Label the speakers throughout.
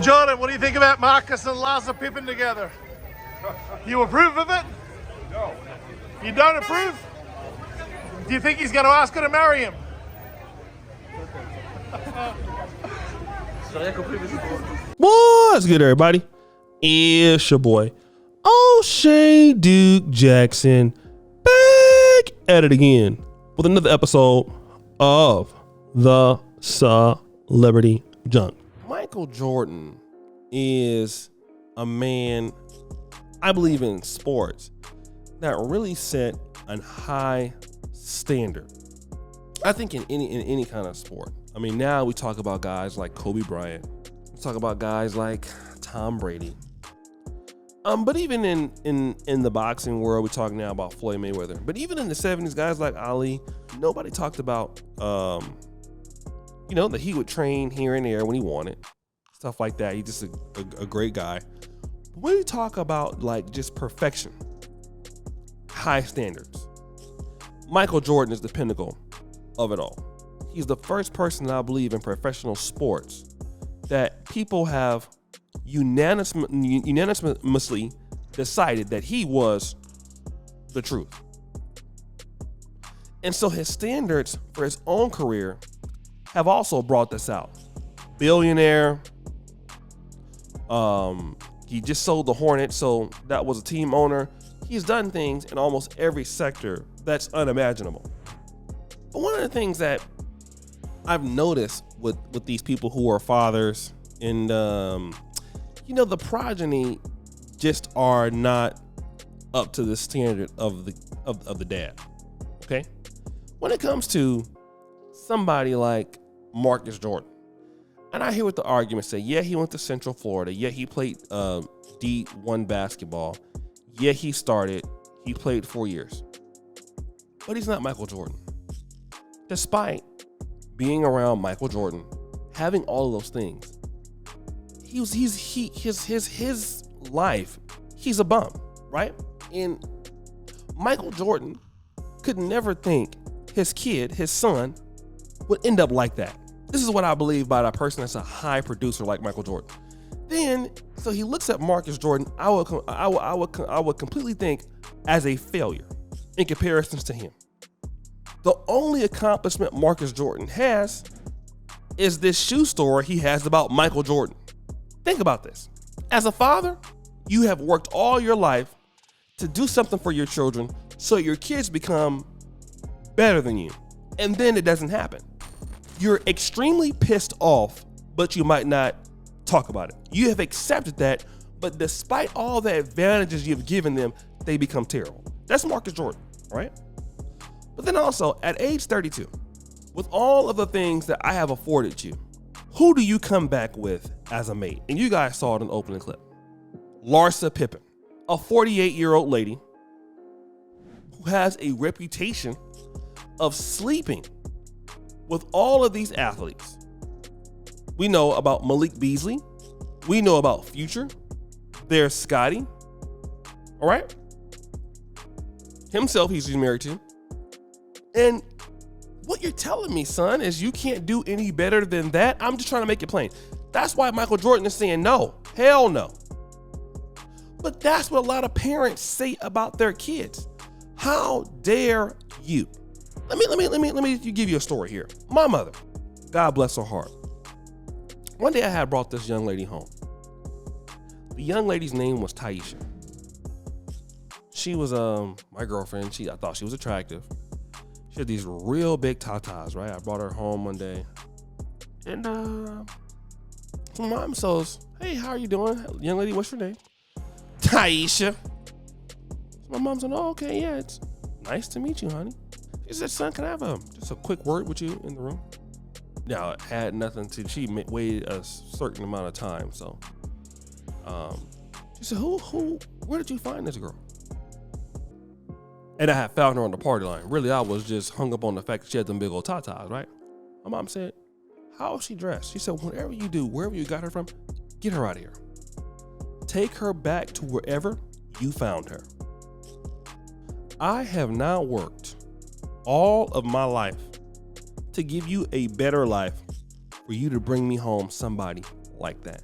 Speaker 1: Jordan, what do you think about Marcus and Larsa Pippen together? You approve of it?
Speaker 2: No.
Speaker 1: You don't approve? Do you think he's going to ask her to marry him?
Speaker 3: What's good, everybody? It's your boy, O'Shea Duke Jackson, back at it again with another episode of the Celebrity Junk. Michael Jordan is a man, I believe, in sports that really set a high standard. I think in any kind of sport. I mean, now we talk about guys like Kobe Bryant. We talk about guys like Tom Brady. But even in the boxing world, we talk now about Floyd Mayweather. But even in the 70s, guys like Ali, nobody talked about, that he would train here and there when he wanted. Stuff like that. He's just a great guy. But when you talk about like just perfection, high standards, Michael Jordan is the pinnacle of it all. He's the first person, I believe, in professional sports that people have unanimously decided that he was the truth. And so his standards for his own career have also brought this out. Billionaire. He just sold the Hornets, so that was a team owner. He's done things in almost every sector that's unimaginable. But one of the things that I've noticed with these people who are fathers and the progeny just are not up to the standard of the dad. Okay? When it comes to somebody like Marcus Jordan, and I hear what the arguments say, yeah, he went to Central Florida, yeah, he played D1 basketball, yeah, he played 4 years. But he's not Michael Jordan. Despite being around Michael Jordan, having all of those things, his life, he's a bum, right? And Michael Jordan could never think his kid, his son, would end up like that. This is what I believe by a person that's a high producer like Michael Jordan. Then, so he looks at Marcus Jordan, I would completely think as a failure in comparisons to him. The only accomplishment Marcus Jordan has is this shoe store he has about Michael Jordan. Think about this. As a father, you have worked all your life to do something for your children so your kids become better than you. And then it doesn't happen. You're extremely pissed off, but you might not talk about it. You have accepted that, but despite all the advantages you've given them, they become terrible. That's Marcus Jordan, right? But then also, at age 32, with all of the things that I have afforded you, who do you come back with as a mate? And you guys saw it in the opening clip. Larsa Pippen, a 48-year-old lady who has a reputation of sleeping with all of these athletes. We know about Malik Beasley. We know about Future. There's Scotty. All right? Himself, he's married to. And what you're telling me, son, is you can't do any better than that? I'm just trying to make it plain. That's why Michael Jordan is saying no. Hell no. But that's what a lot of parents say about their kids. How dare you? Let me give you a story here. My mother, God bless her heart. One day I had brought this young lady home. The young lady's name was Taisha. She was my girlfriend. I thought she was attractive. She had these real big tatas, right? I brought her home one day. And my mom says, "Hey, how are you doing? Young lady, what's your name?" Taisha. My mom said, "Oh, okay, yeah, it's nice to meet you, honey." She said, "Son, can I have just a quick word with you in the room?" Now, it had nothing to, she waited a certain amount of time. So she said, where did you find this girl? And I had found her on the party line. Really, I was just hung up on the fact that she had them big old tatas, right? My mom said, "How is she dressed?" She said, "Whatever you do, wherever you got her from, get her out of here. Take her back to wherever you found her." I have now worked all of my life to give you a better life for you to bring me home somebody like that.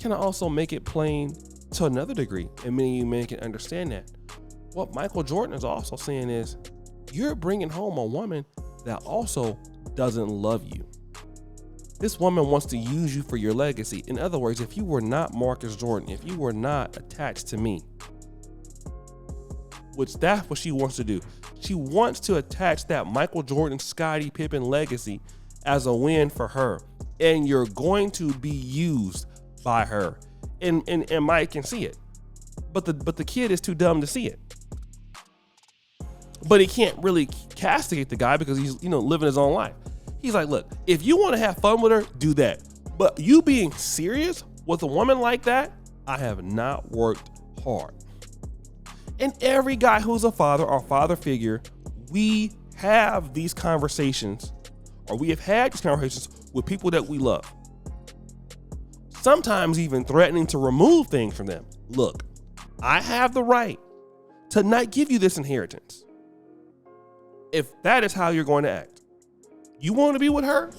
Speaker 3: can I also make it plain to another degree? And many of you men can understand that. What Michael Jordan is also saying is, you're bringing home a woman that also doesn't love you. This woman wants to use you for your legacy. In other words, if you were not Marcus Jordan, if you were not attached to me, which that's what she wants to do. She wants to attach that Michael Jordan, Scottie Pippen legacy as a win for her. And you're going to be used by her. And Mike can see it. But the kid is too dumb to see it. But he can't really castigate the guy because he's, living his own life. He's like, look, if you want to have fun with her, do that. But you being serious with a woman like that, I have not worked hard. And every guy who's a father or father figure, we have these conversations, or we have had these conversations with people that we love. Sometimes even threatening to remove things from them. Look, I have the right to not give you this inheritance. If that is how you're going to act. You want to be with her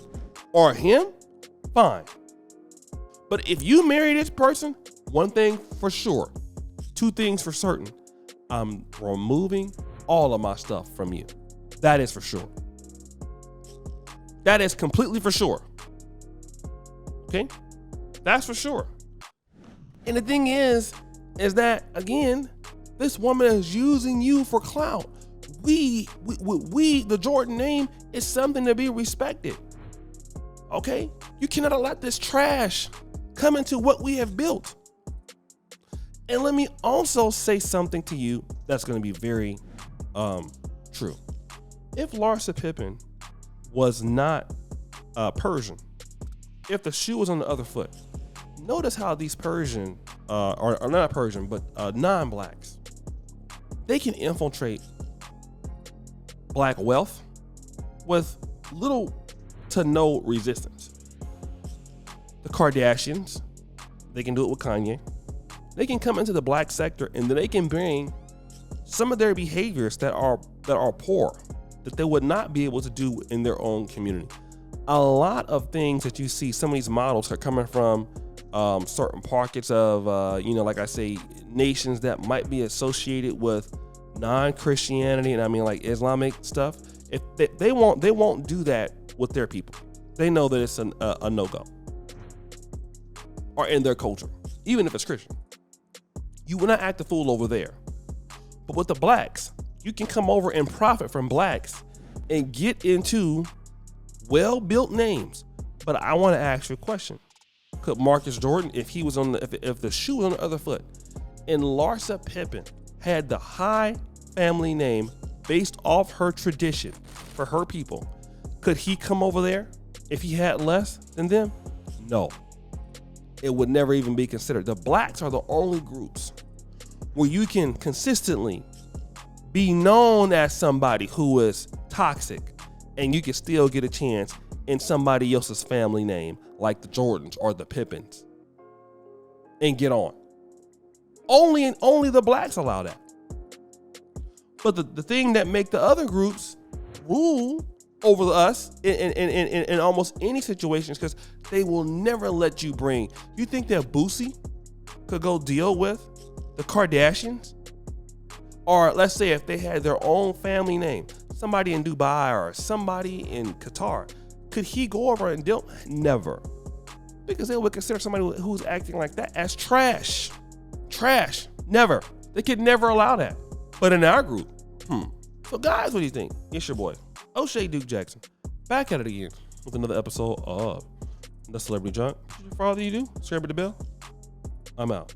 Speaker 3: or him? Fine. But if you marry this person, one thing for sure, two things for certain, I'm removing all of my stuff from you. That is for sure. That is completely for sure. Okay? That's for sure. And the thing is that, again, this woman is using you for clout. We, the Jordan name is something to be respected. Okay? You cannot let this trash come into what we have built. And let me also say something to you that's going to be very true. If Larsa Pippen was not Persian, if the shoe was on the other foot, notice how these Persian, or not Persian, but non-blacks, they can infiltrate black wealth with little to no resistance. The Kardashians, they can do it with Kanye. They can come into the black sector and then they can bring some of their behaviors that are poor, that they would not be able to do in their own community. A lot of things that you see, some of these models are coming from certain pockets of, like I say, nations that might be associated with non-Christianity, and I mean like Islamic stuff. If they won't do that with their people. They know that it's a no-go, or in their culture, even if it's Christian. You will not act a fool over there. But with the blacks, you can come over and profit from blacks and get into well-built names. But I want to ask you a question. Could Marcus Jordan, if he was if the shoe was on the other foot, and Larsa Pippen had the high family name based off her tradition for her people, could he come over there if he had less than them? No. It would never even be considered. The blacks are the only groups where you can consistently be known as somebody who is toxic and you can still get a chance in somebody else's family name, like the Jordans or the Pippens, and get on. Only the blacks allow that. But the thing that make the other groups rule over us in almost any situation is because they will never let you bring. You think that Boosie could go deal with the Kardashians? Or let's say if they had their own family name, somebody in Dubai or somebody in Qatar, could he go over and deal? Never. Because they would consider somebody who's acting like that as trash. Trash. Never. They could never allow that. But in our group, So guys, what do you think? It's your boy, O'Shea Duke Jackson, back at it again with another episode of The Celebrity Junk. For all that you do, subscribe to the bell. I'm out.